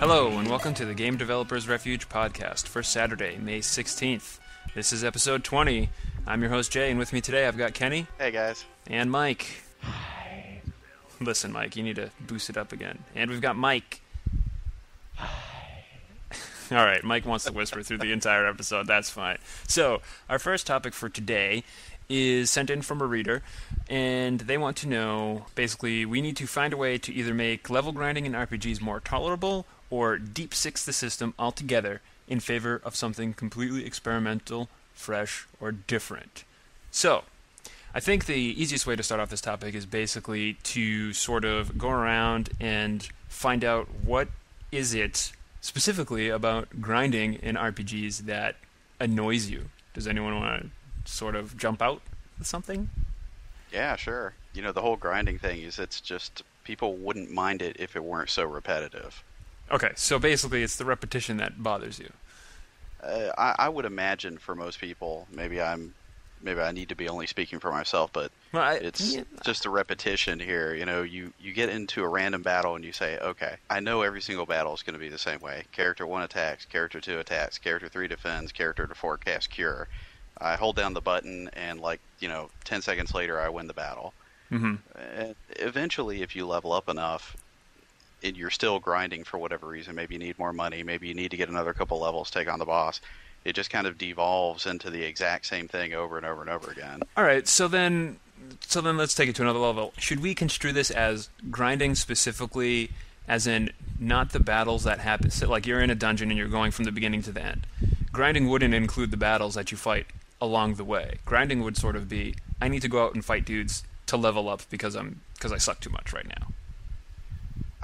Hello, and welcome to the Game Developers Refuge podcast for Saturday, May 16th. This is episode 20. I'm your host, Jay, and with me today I've got Kenny. Hey, guys. And Mike. Listen, Mike, you need to boost it up again. And we've got Mike. All right, Mike wants to whisper through the entire episode. That's fine. So, our first topic for today is sent in from a reader, and they want to know, basically, we need to find a way to either make level grinding in RPGs more tolerable or deep six the system altogether in favor of something completely experimental, fresh, or different. So, I think the easiest way to start off this topic is basically to sort of go around and find out what is it specifically about grinding in RPGs that annoys you. Does anyone want to sort of jump out with something? Yeah, sure. You know, the whole grinding thing is it's just people wouldn't mind it if it weren't so repetitive. Okay, so basically it's the repetition that bothers you. I would imagine for most people, maybe I need to be only speaking for myself, but it's just a repetition here. You know, you get into a random battle and you say, okay, I know every single battle is going to be the same way. Character 1 attacks, Character 2 attacks, Character 3 defends, Character 4 casts Cure. I hold down the button and 10 seconds later I win the battle. Mm-hmm. And eventually, if you level up enough, and you're still grinding for whatever reason, maybe you need more money, maybe you need to get another couple levels, take on the boss, it just kind of devolves into the exact same thing over and over and over again. All right, so then let's take it to another level. Should we construe this as grinding specifically, as in not the battles that happen? So, like, you're in a dungeon and you're going from the beginning to the end. Grinding wouldn't include the battles that you fight along the way. Grinding would sort of be, I need to go out and fight dudes to level up because I suck too much right now.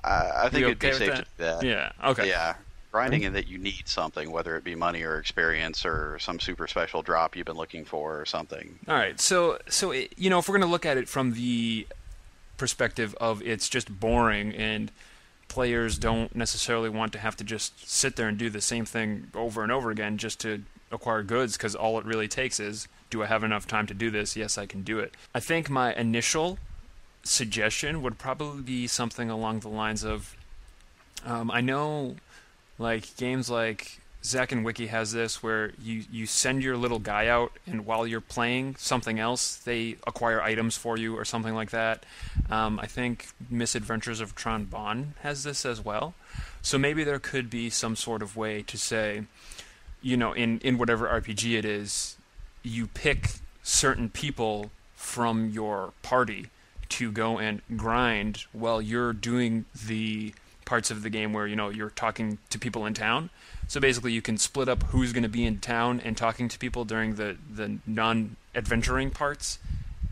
I think it'd be safe to do that. Yeah, okay. Yeah, grinding in that you need something, whether it be money or experience or some super special drop you've been looking for or something. All right, so if we're going to look at it from the perspective of it's just boring and players don't necessarily want to have to just sit there and do the same thing over and over again just to acquire goods, because all it really takes is, do I have enough time to do this? Yes, I can do it. I think my initial suggestion would probably be something along the lines of, I know like games like Zack and Wiki has this where you send your little guy out, and while you're playing something else, they acquire items for you or something like that. I think Misadventures of Tron Bonne has this as well. So maybe there could be some sort of way to say, in whatever RPG it is, you pick certain people from your party to go and grind while you're doing the parts of the game where, you're talking to people in town. So basically you can split up who's going to be in town and talking to people during the non-adventuring parts,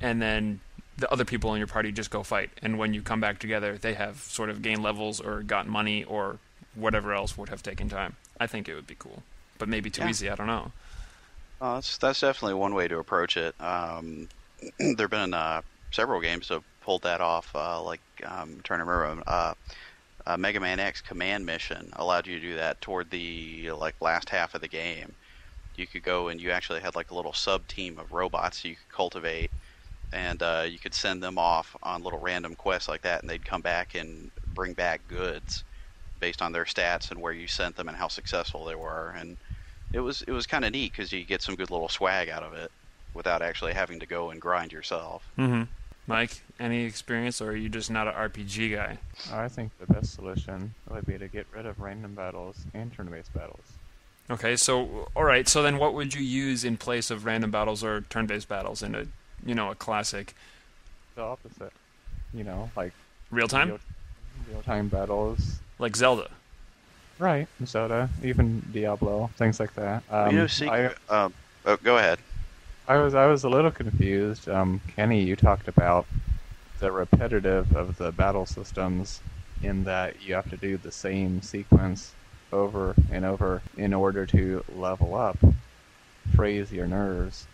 and then the other people in your party just go fight. And when you come back together, they have sort of gained levels or got money or whatever else would have taken time. I think it would be cool. But maybe too easy, I don't know. That's definitely one way to approach it. There have been several games that have pulled that off, I'm trying to remember, Mega Man X Command Mission allowed you to do that toward the last half of the game. You could go and you actually had a little sub-team of robots you could cultivate, and you could send them off on little random quests like that, and they'd come back and bring back goods based on their stats and where you sent them and how successful they were. And it was kind of neat because you get some good little swag out of it without actually having to go and grind yourself. Mm-hmm. Mike, any experience, or are you just not an RPG guy? I think the best solution would be to get rid of random battles and turn-based battles. Okay, so then what would you use in place of random battles or turn-based battles in a classic? The opposite. Real-time? Real-time battles. Like Zelda? Right, Zelda, even Diablo, things like that. Go ahead. I was a little confused. Kenny, you talked about the repetitive of the battle systems in that you have to do the same sequence over and over in order to level up, phrase your nerves.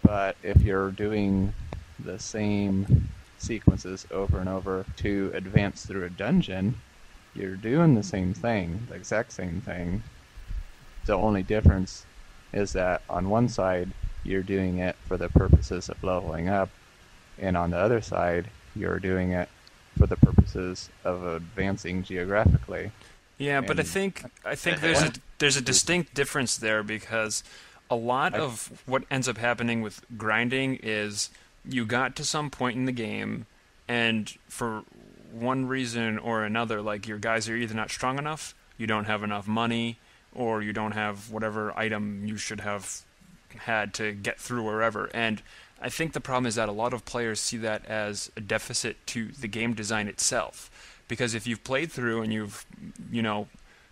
But if you're doing the same sequences over and over to advance through a dungeon, you're doing the same thing, the exact same thing. The only difference is that on one side, you're doing it for the purposes of leveling up, and on the other side, you're doing it for the purposes of advancing geographically. Yeah, but I And think there's a distinct difference there because a lot of what ends up happening with grinding is you got to some point in the game, and for one reason or another, like your guys are either not strong enough, you don't have enough money, or you don't have whatever item you should have had to get through wherever. And I think the problem is that a lot of players see that as a deficit to the game design itself. Because if you've played through and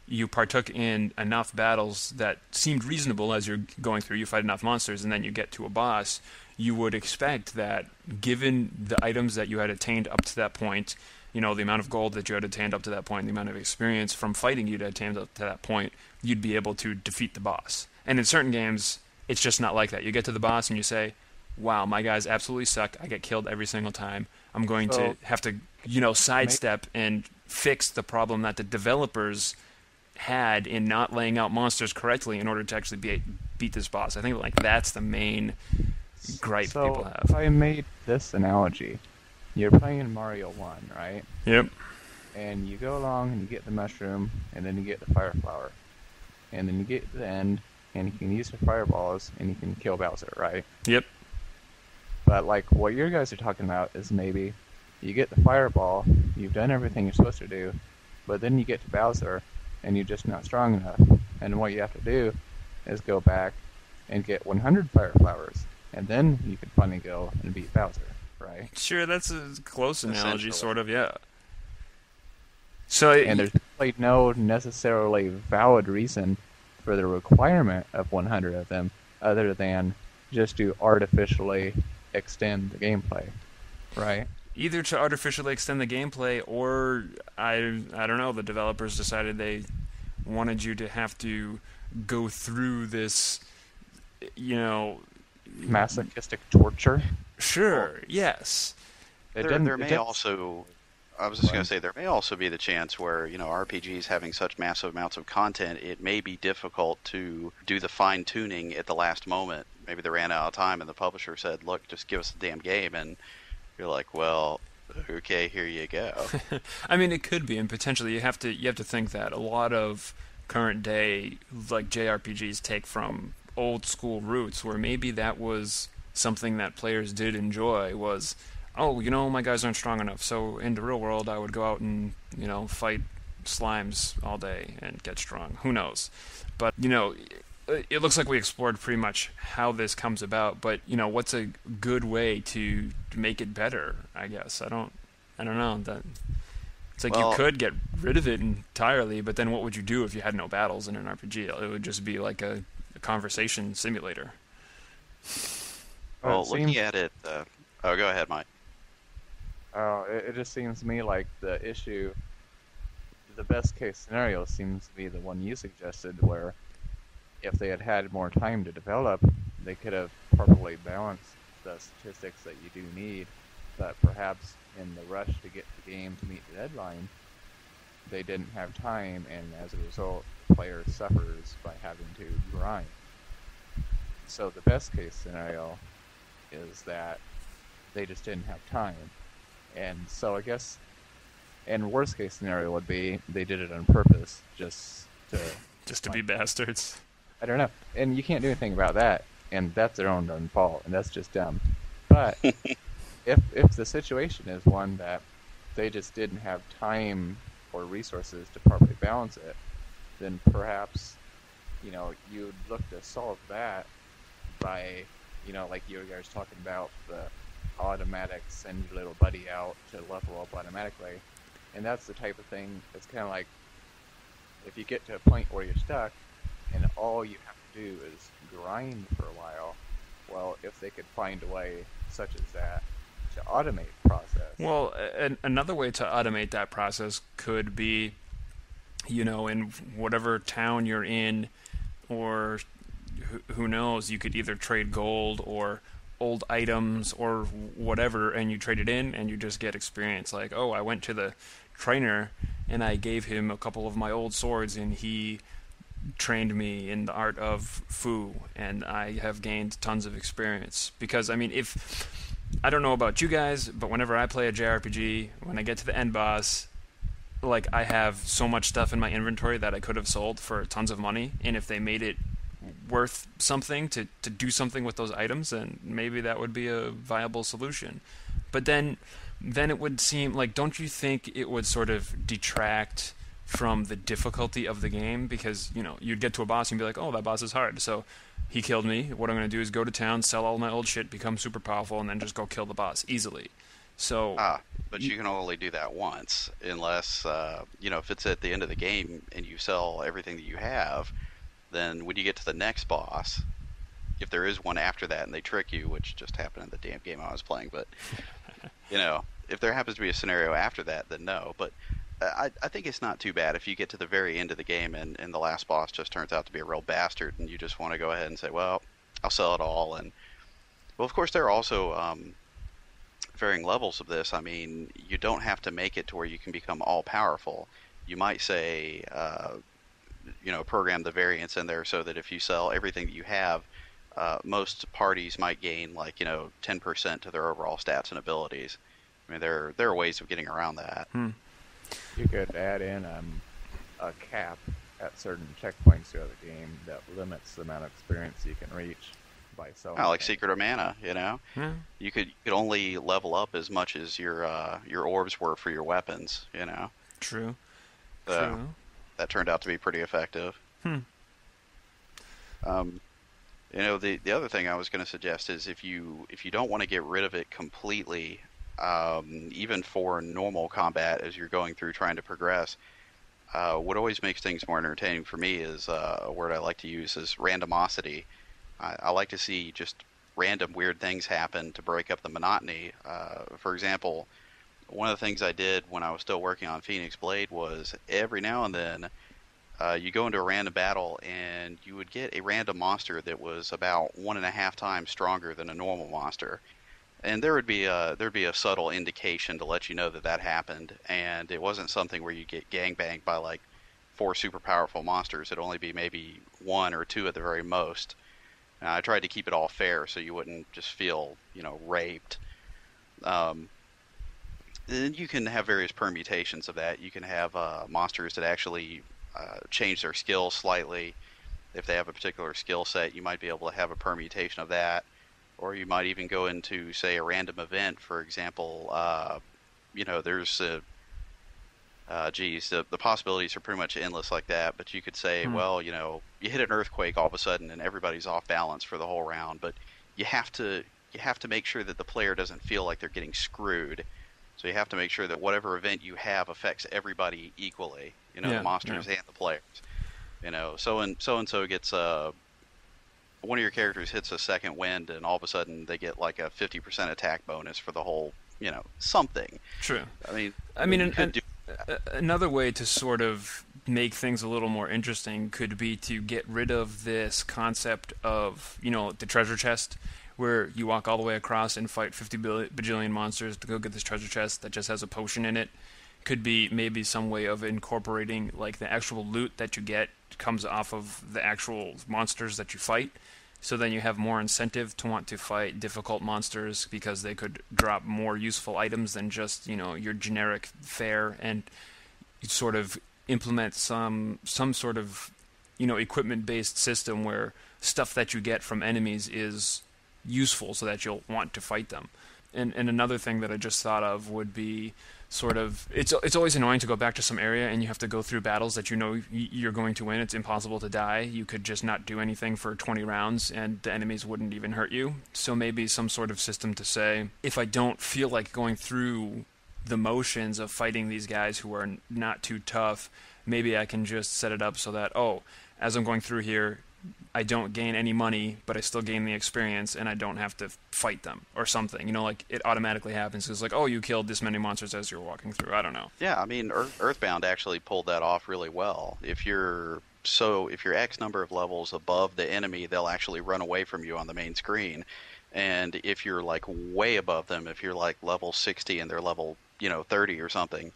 you partook in enough battles that seemed reasonable as you're going through, you fight enough monsters and then you get to a boss, you would expect that given the items that you had attained up to that point, the amount of gold that you had attained up to that point, the amount of experience from fighting you'd attained up to that point, you'd be able to defeat the boss. And in certain games, it's just not like that. You get to the boss and you say, wow, my guys absolutely suck. I get killed every single time. I'm going to have to, sidestep and fix the problem that the developers had in not laying out monsters correctly in order to actually beat this boss. I think that's the main gripe people have. If I made this analogy, you're playing Mario 1, right? Yep. And you go along and you get the mushroom, and then you get the fire flower. And then you get to the end, and you can use the fireballs, and you can kill Bowser, right? Yep. But what your guys are talking about is maybe you get the fireball, you've done everything you're supposed to do, but then you get to Bowser, and you're just not strong enough. And what you have to do is go back and get 100 fire flowers, and then you can finally go and beat Bowser, right? Sure, that's a close analogy, sort of, yeah. And there's no necessarily valid reason for the requirement of 100 of them, other than just to artificially extend the gameplay, right? Either to artificially extend the gameplay, or I don't know, the developers decided they wanted you to have to go through this, masochistic torture. Sure, yes. There may also be the chance where, RPGs having such massive amounts of content, it may be difficult to do the fine-tuning at the last moment. Maybe they ran out of time and the publisher said, look, just give us the damn game. And you're like, well, okay, here you go. I mean, it could be, and potentially you have to think that a lot of current day, JRPGs take from old school roots, where maybe that was something that players did enjoy was, my guys aren't strong enough, so in the real world I would go out and, fight slimes all day and get strong. Who knows? But, it looks like we explored pretty much how this comes about, but, what's a good way to make it better, I guess? I don't know. It's like you could get rid of it entirely, but then what would you do if you had no battles in an RPG? It would just be like a conversation simulator. Well, looking at it... go ahead, Mike. It just seems to me like the best case scenario seems to be the one you suggested, where if they had more time to develop, they could have properly balanced the statistics that you do need, but perhaps in the rush to get the game to meet the deadline, they didn't have time, and as a result, the player suffers by having to grind. So the best case scenario is that they just didn't have time. And so I guess, and worst case scenario would be they did it on purpose, just to be bastards. I don't know. And you can't do anything about that, and that's their own darn fault, and that's just dumb. But if the situation is one that they just didn't have time or resources to properly balance it, then perhaps, you'd look to solve that by, like you guys talking about the automatic send your little buddy out to level up automatically. And that's the type of thing that's kind of like, if you get to a point where you're stuck and all you have to do is grind for a while, well, if they could find a way such as that to automate the process. Well, another way to automate that process could be, in whatever town you're in, or who knows, you could either trade gold or old items or whatever, and you trade it in and you just get experience. Like, I went to the trainer and I gave him a couple of my old swords and he trained me in the art of Fu, and I have gained tons of experience. Because, I don't know about you guys, but whenever I play a JRPG, when I get to the end boss, like I have so much stuff in my inventory that I could have sold for tons of money, and if they made it worth something to do something with those items, then maybe that would be a viable solution. But then it would seem like, don't you think it would sort of detract from the difficulty of the game? Because, you know, you'd get to a boss and you'd be like, oh, that boss is hard, so he killed me. What I'm going to do is go to town, sell all my old shit, become super powerful, and then just go kill the boss easily. So, but you can only do that once, unless, if it's at the end of the game and you sell everything that you have, then when you get to the next boss, if there is one after that and they trick you, which just happened in the damn game I was playing, but, if there happens to be a scenario after that, then no. But I think it's not too bad if you get to the very end of the game and the last boss just turns out to be a real bastard and you just want to go ahead and say, well, I'll sell it all. And, well, of course, there are also varying levels of this. I mean, you don't have to make it to where you can become all-powerful. You might say, program the variance in there so that if you sell everything that you have, most parties might gain 10% to their overall stats and abilities. I mean, there are ways of getting around that. You could add in a cap at certain checkpoints throughout the game that limits the amount of experience you can reach by selling. Like Secret of Mana, you could only level up as much as your orbs were for your weapons. True. So that turned out to be pretty effective. The other thing I was going to suggest is if you don't want to get rid of it completely, even for normal combat as you're going through trying to progress, what always makes things more entertaining for me is a word I like to use is randomosity. I like to see just random weird things happen to break up the monotony. For example, one of the things I did when I was still working on Phoenix Blade was every now and then you go into a random battle and you would get a random monster that was about 1.5 times stronger than a normal monster. And there'd be a subtle indication to let you know that happened, and it wasn't something where you get gangbanged by 4 super powerful monsters. It'd only be maybe 1 or 2 at the very most. And I tried to keep it all fair so you wouldn't just feel, raped. Then you can have various permutations of that. You can have monsters that actually change their skills slightly. If they have a particular skill set, you might be able to have a permutation of that. Or you might even go into, say, a random event. For example, there's the possibilities are pretty much endless like that. But you could say, well, you hit an earthquake all of a sudden and everybody's off balance for the whole round. But you have to make sure that the player doesn't feel like they're getting screwed. So you have to make sure that whatever event you have affects everybody equally. The monsters and the players. So and so gets one of your characters hits a second wind, and all of a sudden they get a 50% attack bonus for the whole, something. True. I mean, another way to sort of make things a little more interesting could be to get rid of this concept of, the treasure chest, where you walk all the way across and fight 50 bajillion monsters to go get this treasure chest that just has a potion in it. Could be maybe some way of incorporating the actual loot that you get comes off of the actual monsters that you fight. So then you have more incentive to want to fight difficult monsters because they could drop more useful items than just, your generic fare, and you sort of implement some sort of, equipment-based system where stuff that you get from enemies is useful so that you'll want to fight them. And another thing that I just thought of would be sort of, it's always annoying to go back to some area and you have to go through battles that you're going to win. It's impossible to die. You could just not do anything for 20 rounds and the enemies wouldn't even hurt you. So maybe some sort of system to say, if I don't feel like going through the motions of fighting these guys who are not too tough, maybe I can just set it up so that, as I'm going through here, I don't gain any money, but I still gain the experience, and I don't have to fight them or something. It automatically happens. It's you killed this many monsters as you're walking through. I don't know. Yeah, I mean, Earthbound actually pulled that off really well. If you're X number of levels above the enemy, they'll actually run away from you on the main screen. And if you're way above them, if you're level 60 and they're level 30 or something,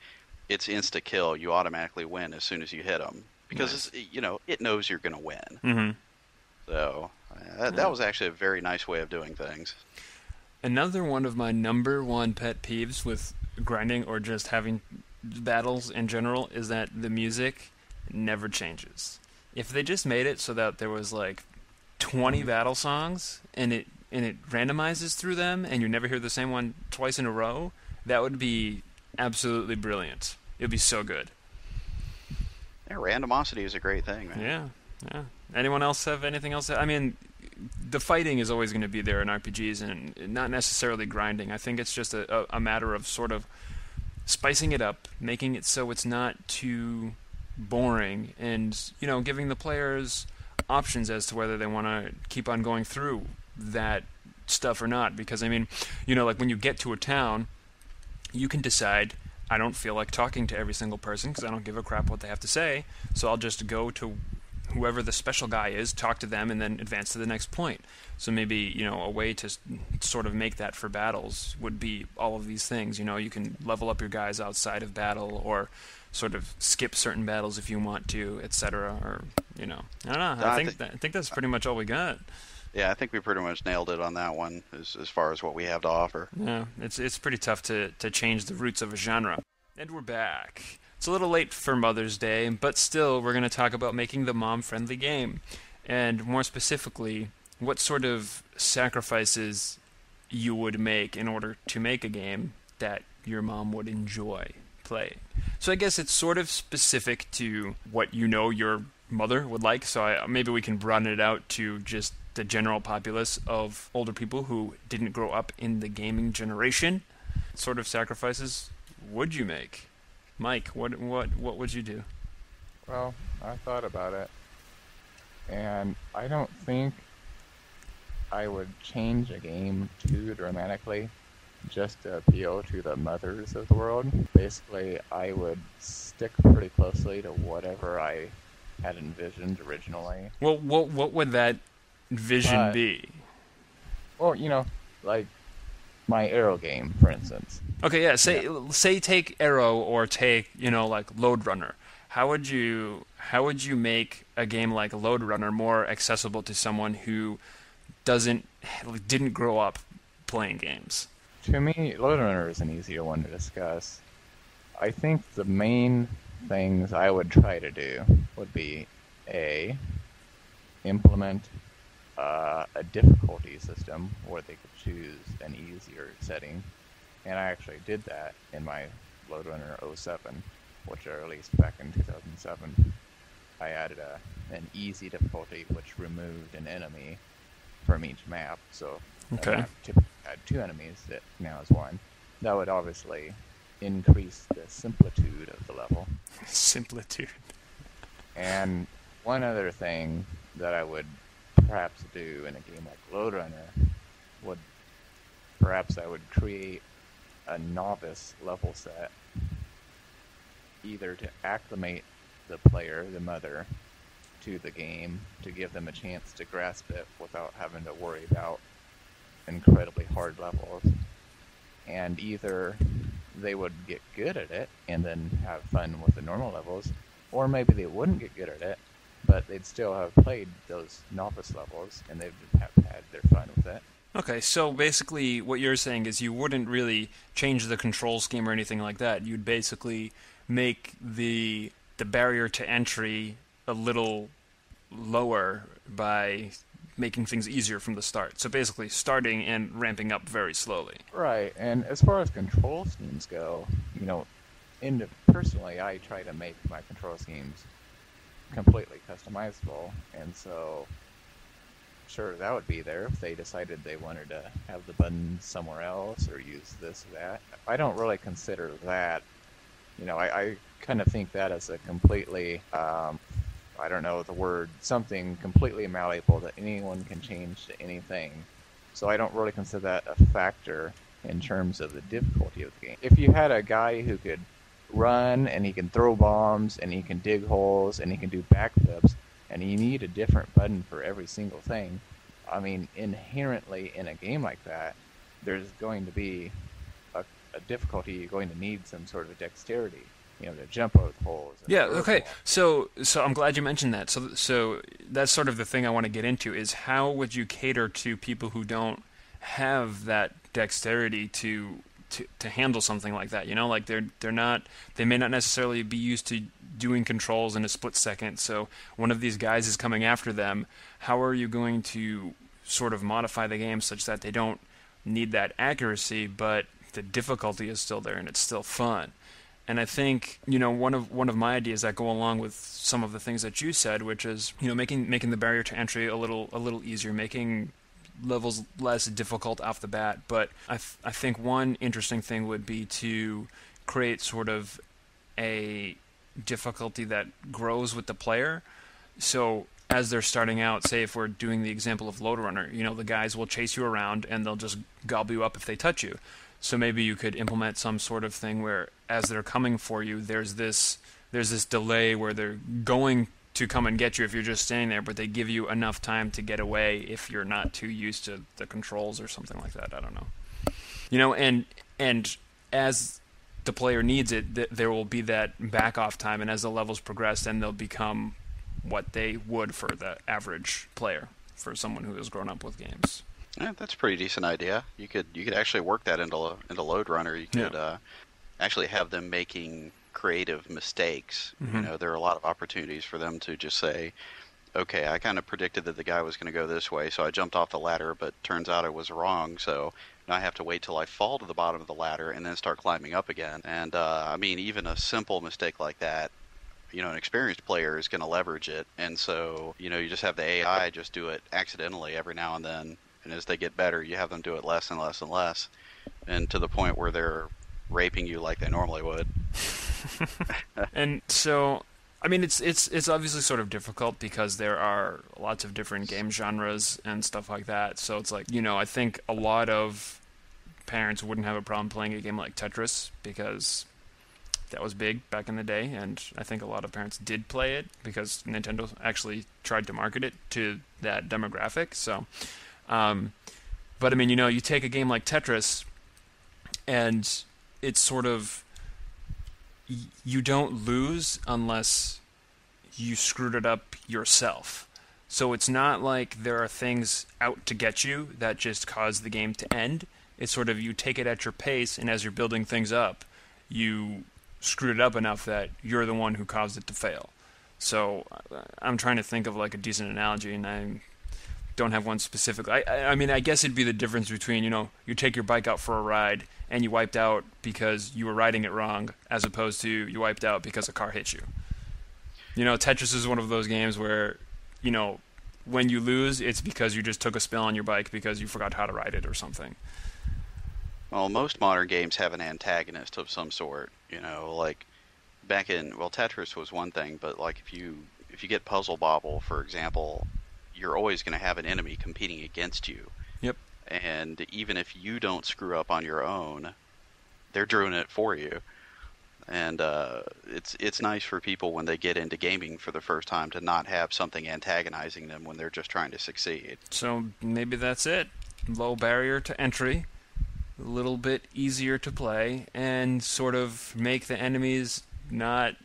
it's insta kill. You automatically win as soon as you hit them. Because, it knows you're going to win. Mm-hmm. So, that was actually a very nice way of doing things. Another one of my number one pet peeves with grinding or just having battles in general is that the music never changes. If they just made it so that there was like 20 battle songs and it randomizes through them and you never hear the same one twice in a row, that would be absolutely brilliant. It would be so good. Yeah, randomosity is a great thing, man. Yeah. Anyone else have anything else? I mean, the fighting is always going to be there in RPGs and not necessarily grinding. I think it's just a matter of sort of spicing it up, making it so it's not too boring, and, you know, giving the players options as to whether they want to keep on going through that stuff or not. Because, I mean, you know, like when you get to a town, you can decide, I don't feel like talking to every single person because I don't give a crap what they have to say, so I'll just go to whoever the special guy is, talk to them, and then advance to the next point. So maybe, you know, a way to sort of make that for battles would be all of these things. You know, you can level up your guys outside of battle, or sort of skip certain battles if you want to, etc. Or, you know, I don't know. I think that's pretty much all we got. Yeah, I think we pretty much nailed it on that one as far as what we have to offer. Yeah, it's pretty tough to change the roots of a genre. And we're back. It's a little late for Mother's Day, but still we're going to talk about making the mom-friendly game. And more specifically, what sort of sacrifices you would make in order to make a game that your mom would enjoy playing. So I guess it's sort of specific to what you know your mother would like, so maybe we can broaden it out to just the general populace of older people who didn't grow up in the gaming generation. What sort of sacrifices would you make? Mike, what would you do? Well, I thought about it, and I don't think I would change a game too dramatically just to appeal to the mothers of the world. Basically, I would stick pretty closely to whatever I had envisioned originally. Well, what would that vision be? Well, you know, like my Arrow game, for instance. Okay, yeah. Say take Arrow or take, you know, like Lode Runner. How would you make a game like Lode Runner more accessible to someone who didn't grow up playing games? To me, Lode Runner is an easier one to discuss. I think the main things I would try to do would be implement a difficulty system where they could choose an easier setting, and I actually did that in my Lode Runner 07, which I released back in 2007. I added an easy difficulty which removed an enemy from each map, so okay. I typically had 2 enemies that now is 1. That would obviously increase the simplitude of the level. Simplitude. And one other thing that I would perhaps do in a game like Lode Runner would I would create a novice level set, either to acclimate the player, the mother, to the game, to give them a chance to grasp it without having to worry about incredibly hard levels, and either they would get good at it and then have fun with the normal levels, or maybe they wouldn't get good at it, but they'd still have played those novice levels and they'd have had their fun with it. Okay, so basically what you're saying is you wouldn't really change the control scheme or anything like that. You'd basically make the barrier to entry a little lower by making things easier from the start. So basically starting and ramping up very slowly. Right, and as far as control schemes go, you know, personally I try to make my control schemes completely customizable, and so sure, that would be there if they decided they wanted to have the button somewhere else or use this or that. I don't really consider that, you know, I kind of think that as a completely, I don't know the word, something completely malleable that anyone can change to anything. So I don't really consider that a factor in terms of the difficulty of the game. If you had a guy who could run and he can throw bombs and he can dig holes and he can do backflips, and you need a different button for every single thing, I mean, inherently in a game like that, there's going to be a difficulty. You're going to need some sort of dexterity, you know, to jump over the holes. Yeah, okay. So I'm glad you mentioned that. So that's sort of the thing I want to get into is how would you cater to people who don't have that dexterity to to handle something like that. Like they may not necessarily be used to doing controls in a split second. So one of these guys is coming after them. How are you going to sort of modify the game such that they don't need that accuracy, but the difficulty is still there and it's still fun? And I think, one of my ideas that go along with some of the things that you said, which is, making the barrier to entry a little easier, making levels less difficult off the bat. But I think one interesting thing would be to create sort of a difficulty that grows with the player. So as they're starting out, say if we're doing the example of Load Runner, the guys will chase you around and they'll just gobble you up if they touch you. So maybe you could implement some sort of thing where as they're coming for you, there's this delay where they're going to come and get you if you're just standing there, but they give you enough time to get away if you're not too used to the controls or something like that. I don't know. And as the player needs it, there will be that back off time, and as the levels progress, then they'll become what they would for the average player, for someone who has grown up with games. Yeah, that's a pretty decent idea. You could actually work that into Load Runner. You could actually have them making creative mistakes. Mm-hmm. There are a lot of opportunities for them to just say, okay, I kind of predicted that the guy was going to go this way, so I jumped off the ladder, but turns out I was wrong, so now I have to wait till I fall to the bottom of the ladder and then start climbing up again. And even a simple mistake like that, an experienced player is going to leverage it, and so you just have the AI just do it accidentally every now and then. And as they get better, you have them do it less and less and less, and to the point where they're raping you like they normally would. And so, it's obviously sort of difficult because there are lots of different game genres and stuff like that. So it's like, I think a lot of parents wouldn't have a problem playing a game like Tetris because that was big back in the day, and I think a lot of parents did play it because Nintendo actually tried to market it to that demographic. So... but you take a game like Tetris, and it's sort of, you don't lose unless you screwed it up yourself. So it's not like there are things out to get you that just cause the game to end. It's sort of, you take it at your pace, and as you're building things up, you screwed it up enough that you're the one who caused it to fail. So I'm trying to think of like a decent analogy, and I don't have one specific. I guess it'd be the difference between, you take your bike out for a ride and you wiped out because you were riding it wrong, as opposed to you wiped out because a car hit you. Tetris is one of those games where, when you lose, it's because you just took a spill on your bike because you forgot how to ride it or something. Well, most modern games have an antagonist of some sort. Like back in, Tetris was one thing, but like if you get Puzzle Bobble, for example, you're always going to have an enemy competing against you. Yep. And even if you don't screw up on your own, they're doing it for you. And it's nice for people when they get into gaming for the first time to not have something antagonizing them when they're just trying to succeed. So maybe that's it. Low barrier to entry, a little bit easier to play, and sort of make the enemies not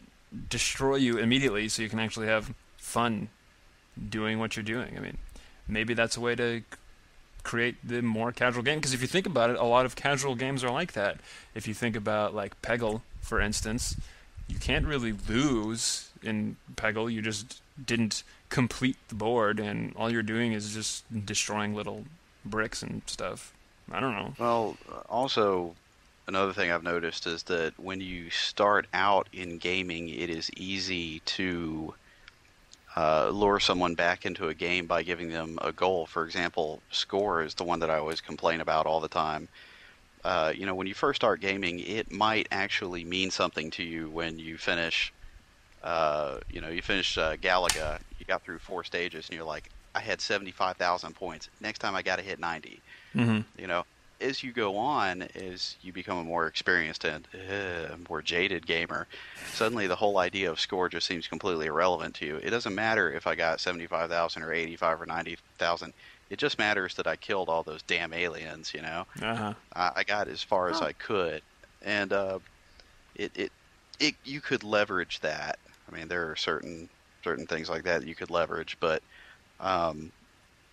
destroy you immediately so you can actually have fun doing what you're doing. Maybe that's a way to create the more casual game, because if you think about it, a lot of casual games are like that. If you think about like Peggle, for instance, you can't really lose in Peggle. You just didn't complete the board, and all you're doing is just destroying little bricks and stuff. I don't know. Well, also, another thing I've noticed is that when you start out in gaming, it is easy to lure someone back into a game by giving them a goal. For example, score is the one that I always complain about all the time. When you first start gaming, it might actually mean something to you when you finish, Galaga, you got through 4 stages, and you're like, I had 75,000 points. Next time I got to hit 90. Mm-hmm. As you go on, as you become a more experienced and more jaded gamer, suddenly the whole idea of score just seems completely irrelevant to you. It doesn't matter if I got 75,000 or 85 or 90,000. It just matters that I killed all those damn aliens, Uh-huh. I got as far as I could. And you could leverage that. There are certain things like that you could leverage, but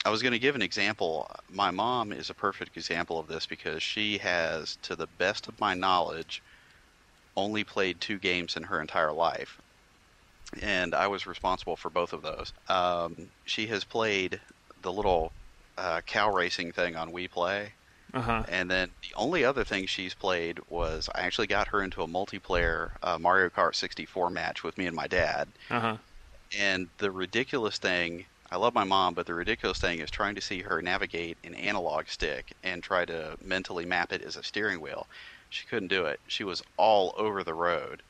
I was going to give an example. My mom is a perfect example of this because she has, to the best of my knowledge, only played 2 games in her entire life. And I was responsible for both of those. She has played the little cow racing thing on Wii Play. Uh-huh. And then the only other thing she's played was I actually got her into a multiplayer Mario Kart 64 match with me and my dad. Uh-huh. And the ridiculous thing, I love my mom, but the ridiculous thing is trying to see her navigate an analog stick and try to mentally map it as a steering wheel. She couldn't do it. She was all over the road.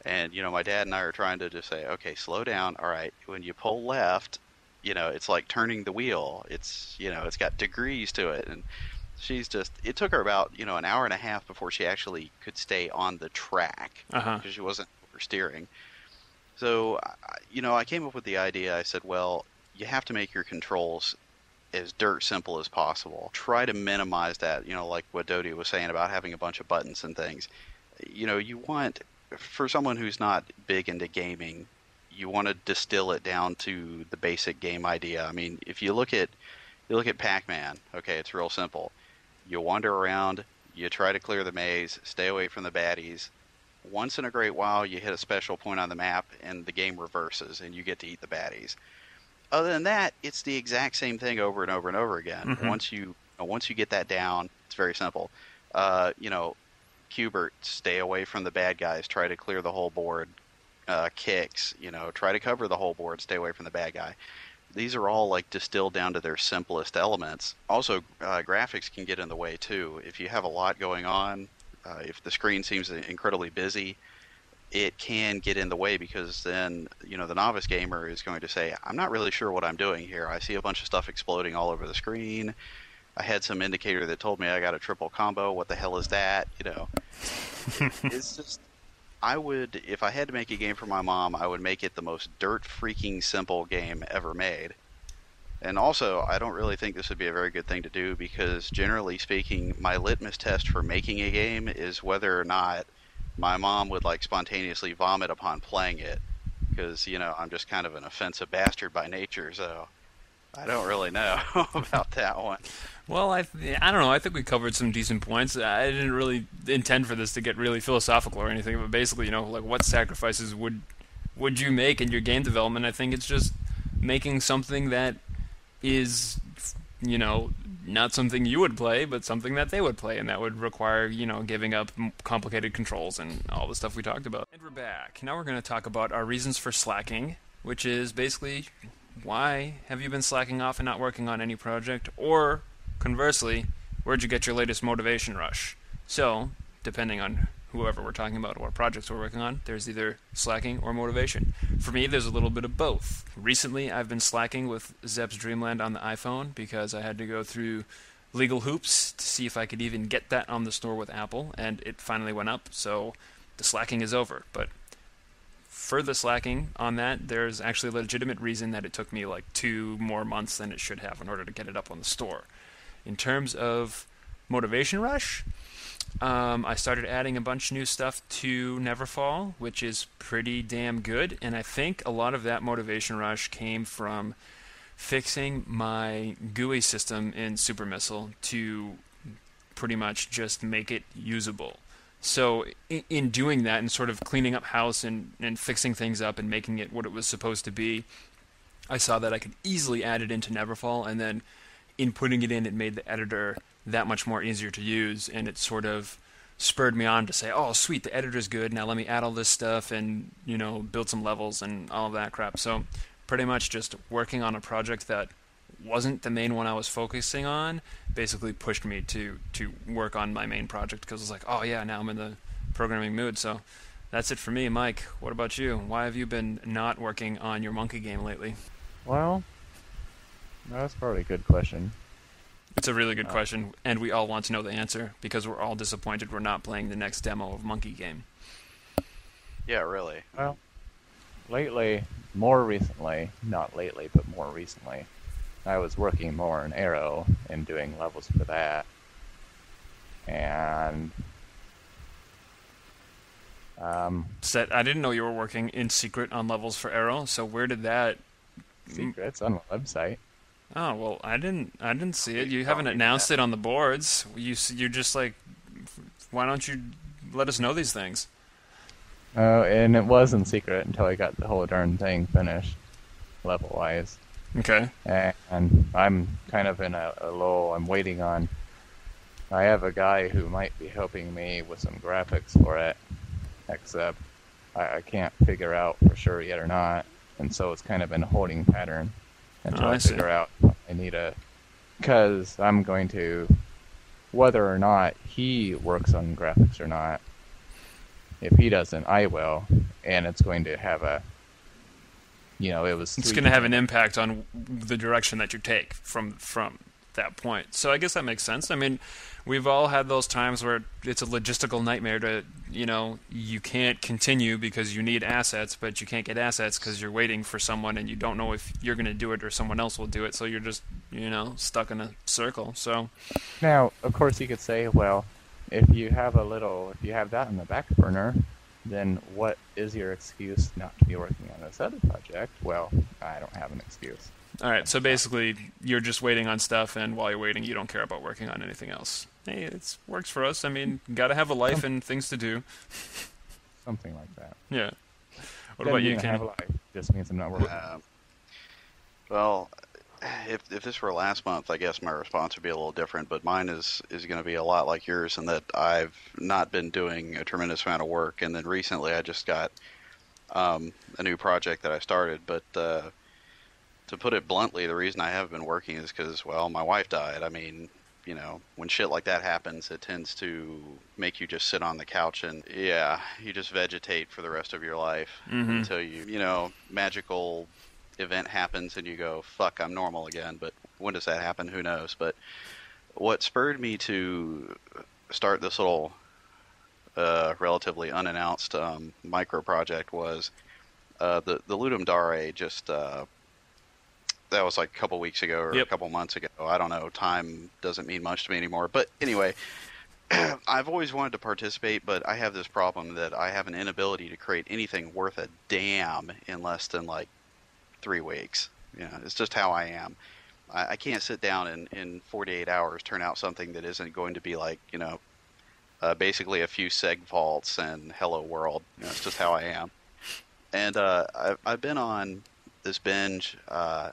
And, my dad and I are trying to just say, okay, slow down. All right, when you pull left, it's like turning the wheel. It's, it's got degrees to it. And it took her about, an hour and a half before she actually could stay on the track because she wasn't oversteering. So, I came up with the idea. I said, well, you have to make your controls as dirt simple as possible. Try to minimize that, like what Dodie was saying about having a bunch of buttons and things. You want, for someone who's not big into gaming, you want to distill it down to the basic game idea. I mean, if you look at Pac-Man, okay, it's real simple. You wander around, you try to clear the maze, stay away from the baddies. Once in a great while, you hit a special point on the map, and the game reverses, and you get to eat the baddies. Other than that, it's the exact same thing over and over and over again. Mm-hmm. Once you get that down, it's very simple. Hubert, stay away from the bad guys. Try to clear the whole board. Kicks, try to cover the whole board. Stay away from the bad guy. These are all like distilled down to their simplest elements. Also, graphics can get in the way too. If you have a lot going on, if the screen seems incredibly busy, it can get in the way because then, the novice gamer is going to say, I'm not really sure what I'm doing here. I see a bunch of stuff exploding all over the screen. I had some indicator that told me I got a triple combo. What the hell is that? It's just, if I had to make a game for my mom, I would make it the most dirt freaking simple game ever made. And also, I don't really think this would be a very good thing to do because, generally speaking, my litmus test for making a game is whether or not my mom would spontaneously vomit upon playing it. Because, I'm just kind of an offensive bastard by nature, so I don't really know about that one. Well, I don't know. I think we covered some decent points. I didn't really intend for this to get really philosophical or anything, but basically, what sacrifices would you make in your game development? I think it's just making something that is, not something you would play, but something that they would play, and that would require, giving up complicated controls and all the stuff we talked about. And we're back. Now we're going to talk about our reasons for slacking, which is basically, why have you been slacking off and not working on any project? Or, conversely, where'd you get your latest motivation rush? So, depending on whoever we're talking about or what projects we're working on, there's either slacking or motivation. For me, there's a little bit of both. Recently, I've been slacking with Zep's Dreamland on the iPhone because I had to go through legal hoops to see if I could even get that on the store with Apple, and it finally went up, so the slacking is over. But for the slacking on that, there's actually a legitimate reason that it took me 2 more months than it should have in order to get it up on the store. In terms of motivation rush, I started adding a bunch of new stuff to Neverfall, which is pretty damn good, and I think a lot of that motivation rush came from fixing my GUI system in Super Missile to pretty much just make it usable. So in doing that and sort of cleaning up house and fixing things up and making it what it was supposed to be, I saw that I could easily add it into Neverfall, and then in putting it in, it made the editor that much more easier to use, and it sort of spurred me on to say, oh, sweet, the editor's good, now let me add all this stuff and, build some levels and all of that crap. So pretty much just working on a project that wasn't the main one I was focusing on basically pushed me to work on my main project because I was like, oh yeah, now I'm in the programming mood. So that's it for me. Mike, what about you? Why have you been not working on your monkey game lately? Well, that's probably a good question. It's a really good question, and we all want to know the answer because we're all disappointed we're not playing the next demo of Monkey Game. Yeah, really. Well, more recently, not lately, but more recently, I was working more in Arrow and doing levels for that. And I didn't know you were working in secret on levels for Arrow, so where did that... Secrets on the website. Oh well, I didn't see it. You We've haven't gone into announced that. it on the boards. You're just like, why don't you let us know these things? Oh, and it was in secret until I got the whole darn thing finished, level-wise. Okay. And I'm kind of in a lull. I'm waiting on... I have a guy who might be helping me with some graphics for it, except I can't figure out for sure yet or not, and so it's kind of in a holding pattern until I I see. figure out I need a... Because I'm going to... Whether or not he works on graphics or not, if he doesn't, I will, and it's going to have a... It's going to have an impact on the direction that you take from that point. So I guess that makes sense. I mean, we've all had those times where it's a logistical nightmare to, you can't continue because you need assets, but you can't get assets because you're waiting for someone and you don't know if you're going to do it or someone else will do it. So you're just, stuck in a circle. So Now, of course, you could say, well, if you have that in the back burner, then what is your excuse not to be working on this other project? Well, I don't have an excuse. all right. So basically, you're just waiting on stuff, and while you're waiting, you don't care about working on anything else. Hey, it works for us. I mean, got to have a life and things to do. Something like that. Yeah. What Doesn't about you, mean I have Kenny? a life. Just means I'm not working. Well, if this were last month, I guess my response would be a little different, but mine is going to be a lot like yours in that I've not been doing a tremendous amount of work, and then recently I just got a new project that I started, but to put it bluntly, the reason I haven't been working is because, well, my wife died. I mean, when shit like that happens, it tends to make you just sit on the couch and, yeah, you just vegetate for the rest of your life until magical event happens and you go, fuck, I'm normal again. But when does that happen? Who knows? But what spurred me to start this little relatively unannounced micro project was the Ludum Dare just... that was like a couple weeks ago or a couple months ago. I don't know. Time doesn't mean much to me anymore. But anyway, I've always wanted to participate, but I have this problem that I have an inability to create anything worth a damn in less than like 3 weeks. It's just how I am. I can't sit down and in 48 hours turn out something that isn't going to be like, basically a few seg faults and hello world. It's just how I am. And I've been on this binge.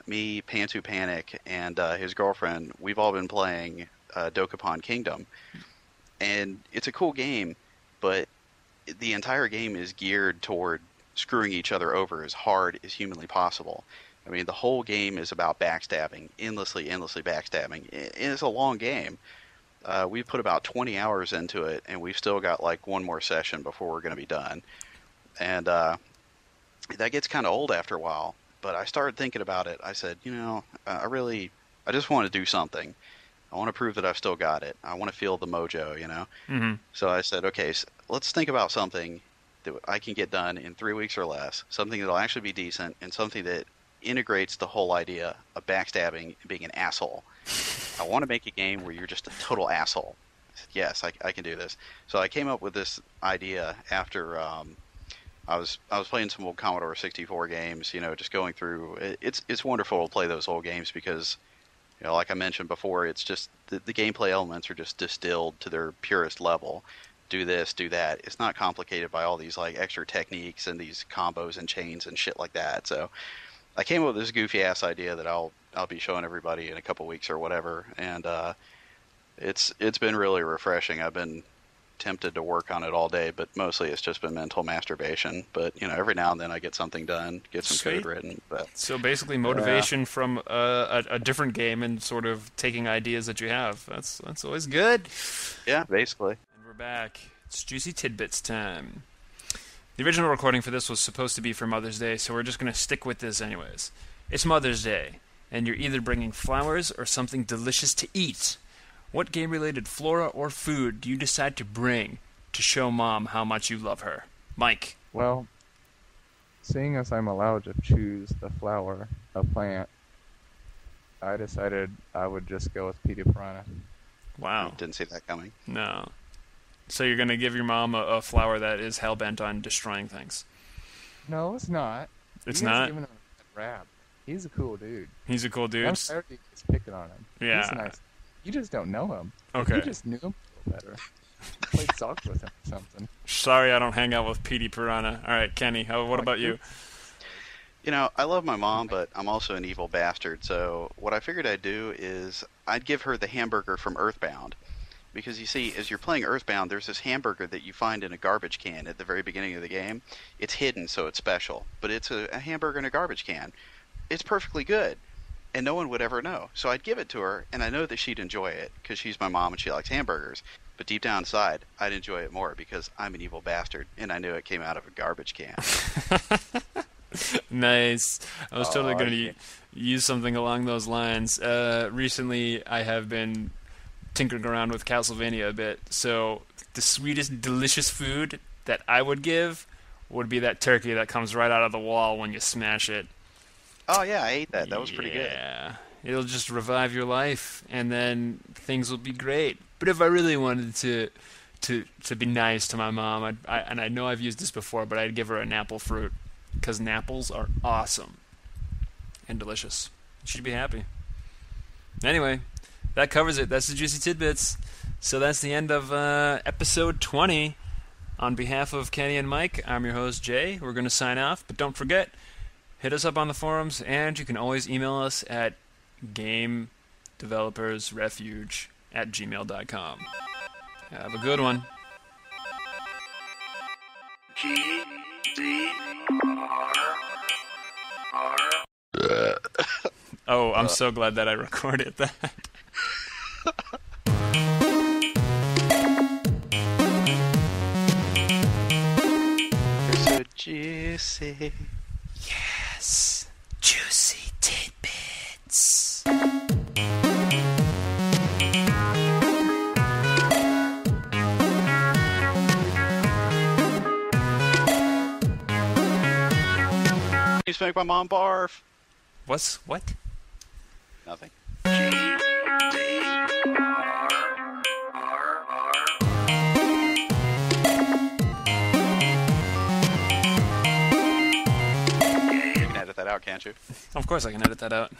Me, Pantsu Panic, and his girlfriend, we've all been playing Dokapon Kingdom. And it's a cool game, but the entire game is geared toward screwing each other over as hard as humanly possible. I mean, the whole game is about backstabbing, endlessly backstabbing. It's a long game. We've put about 20 hours into it, and we've still got like one more session before we're going to be done. And that gets kind of old after a while. But I started thinking about it. I said, I just want to do something. I want to prove that I've still got it. I want to feel the mojo, Mm-hmm. So I said, okay, so let's think about something that I can get done in 3 weeks or less, something that'll actually be decent, and something that integrates the whole idea of backstabbing and being an asshole. I want to make a game where you're just a total asshole. I said, yes, I can do this. So I came up with this idea after I was playing some old Commodore 64 games, just going through. It's wonderful to play those old games because, like I mentioned before, it's just the gameplay elements are just distilled to their purest level. Do this, do that. It's not complicated by all these like extra techniques and these combos and chains and shit like that. So I came up with this goofy ass idea that I'll be showing everybody in a couple weeks or whatever, and it's been really refreshing. I've been tempted to work on it all day, but mostly it's just been mental masturbation. But every now and then I get something done, get some Sweet. code written. But So basically, motivation from a different game and sort of taking ideas that you have. That's always good. yeah, basically. And we're back. It's Juicy Tidbits time. The original recording for this was supposed to be for Mother's Day, so we're just going to stick with this anyways. It's Mother's Day, and you're either bringing flowers or something delicious to eat. What game-related flora or food do you decide to bring to show Mom how much you love her? Mike. Well, seeing as I'm allowed to choose the flower, a plant, I decided I would just go with Peter Piranha. Wow. Didn't see that coming. No. So you're going to give your mom a flower that is hell-bent on destroying things. No, it's not. It's You guys not? Giving him a bad rap. He's a cool dude. He's a cool dude. I'm sorry he's picking on him. Yeah. He's nice. You just don't know him. Okay. You just knew him a little better. Played soccer with him or something. Sorry, I don't hang out with Petey Piranha. All right, Kenny, what about you? You know, I love my mom, but I'm also an evil bastard. So what I figured I'd do is I'd give her the hamburger from Earthbound. Because you see, as you're playing Earthbound, there's this hamburger that you find in a garbage can at the very beginning of the game. It's hidden, so it's special. But it's a hamburger in a garbage can. It's perfectly good. And no one would ever know. So I'd give it to her, and I know that she'd enjoy it, because she's my mom and she likes hamburgers. But deep down inside, I'd enjoy it more because I'm an evil bastard, and I knew it came out of a garbage can. Nice. I was totally going to use something along those lines. Recently, I have been tinkering around with Castlevania a bit. So the sweetest, delicious food that I would give would be that turkey that comes right out of the wall when you smash it. Oh, yeah, I ate that. That was pretty good. Yeah. It'll just revive your life, and then things will be great. But if I really wanted to be nice to my mom, and I know I've used this before, but I'd give her an apple fruit. Because Napples are awesome and delicious. She'd be happy. Anyway, that covers it. That's the Juicy Tidbits. So that's the end of episode 20. On behalf of Kenny and Mike, I'm your host, Jay. We're going to sign off, but don't forget, hit us up on the forums, and you can always email us at gamedevelopersrefuge@gmail.com. Have a good one. Oh, I'm so glad that I recorded that. You're so juicy. Yes. Juicy tidbits. You just make my mom barf. What? Nothing. You can edit that out, can't you? Of course I can edit that out.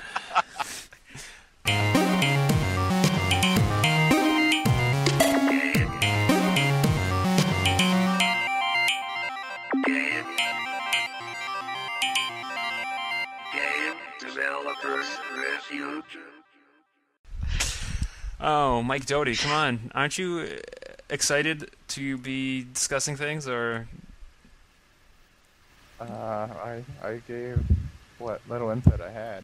Developers Refuge. Oh, Mike Doty, come on. Aren't you excited to be discussing things, or... I gave what little input I had.